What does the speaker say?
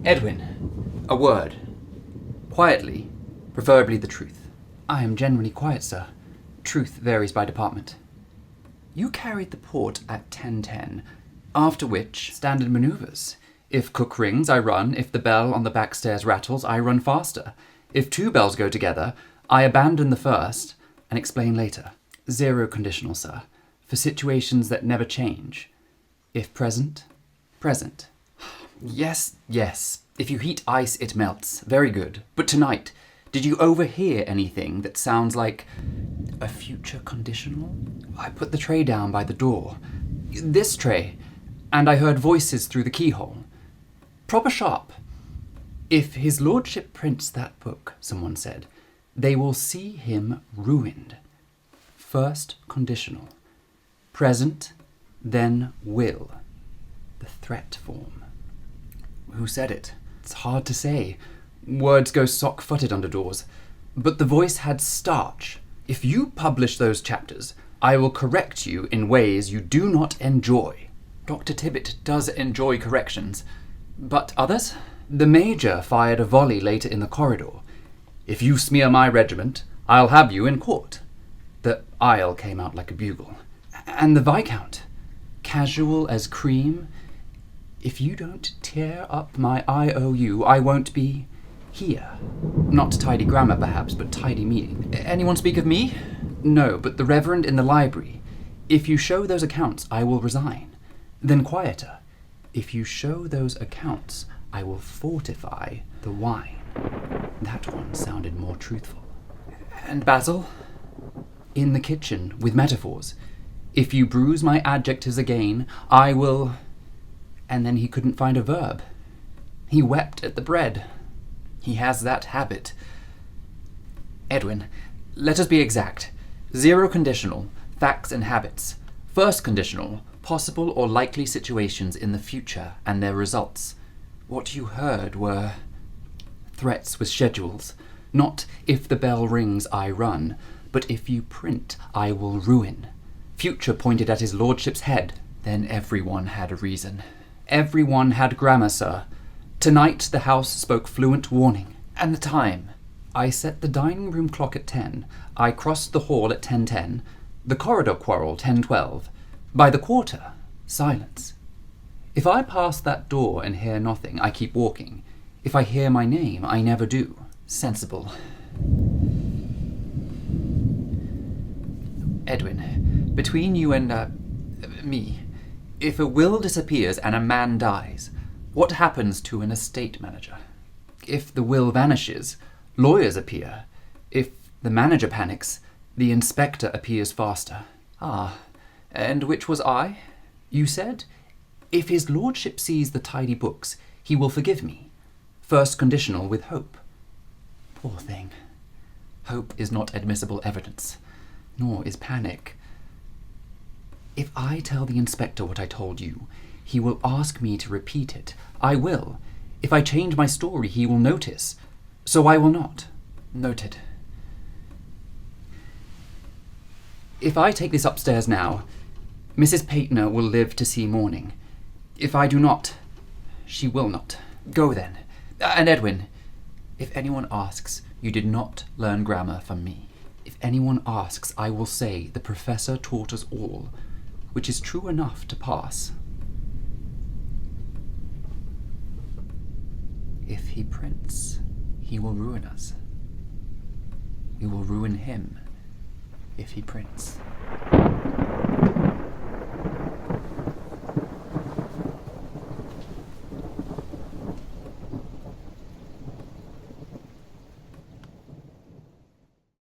Edwin, a word. Quietly, preferably the truth. I am generally quiet, sir. Truth varies by department. You carried the port at 10:10, after which... Standard maneuvers. If cook rings, I run. If the bell on the back stairs rattles, I run faster. If two bells go together, I abandon the first and explain later. Zero conditional, sir. For situations that never change. If present, present. Yes. If you heat ice, it melts. Very good. But tonight, did you overhear anything that sounds like a future conditional? I put the tray down by the door. This tray. And I heard voices through the keyhole. Proper sharp. If his lordship prints that book, someone said, they will see him ruined. First conditional. Present, then will. The threat form. Who said it? It's hard to say. Words go sock-footed under doors. But the voice had starch. If you publish those chapters, I will correct you in ways you do not enjoy. Dr. Tibbet does enjoy corrections. But others? The Major fired a volley later in the corridor. If you smear my regiment, I'll have you in court. The "I'll" came out like a bugle. And the Viscount, casual as cream. If you don't tear up my IOU, I won't be here. Not tidy grammar, perhaps, but tidy meeting. Anyone speak of me? No, but the Reverend in the library. If you show those accounts, I will resign. Then quieter. If you show those accounts, I will fortify the wine. That one sounded more truthful. And Basil? In the kitchen, with metaphors. If you bruise my adjectives again, I will... And then he couldn't find a verb. He wept at the bread. He has that habit. Edwin, let us be exact. Zero conditional, facts and habits. First conditional, possible or likely situations in the future and their results. What you heard were threats with schedules. Not if the bell rings, I run, but if you print, I will ruin. Future pointed at his lordship's head. Then everyone had a reason. Everyone had grammar, sir. Tonight the house spoke fluent warning. And the time? I set the dining room clock at 10. I crossed the hall at 10:10. The corridor quarrel 10:12. By the quarter, silence. If I pass that door and hear nothing, I keep walking. If I hear my name, I never do. Sensible. Edwin, between you and, me, if a will disappears and a man dies, what happens to an estate manager? If the will vanishes, lawyers appear. If the manager panics, the inspector appears faster. Ah, and which was I? You said, if his lordship sees the tidy books, he will forgive me. First conditional with hope. Poor thing. Hope is not admissible evidence, nor is panic. If I tell the inspector what I told you, he will ask me to repeat it. I will. If I change my story, he will notice. So I will not. Noted. If I take this upstairs now, Mrs. Paetner will live to see morning. If I do not, she will not. Go then. And Edwin, if anyone asks, you did not learn grammar from me. If anyone asks, I will say the professor taught us all, which is true enough to pass. If he prints, he will ruin us. We will ruin him if he prints.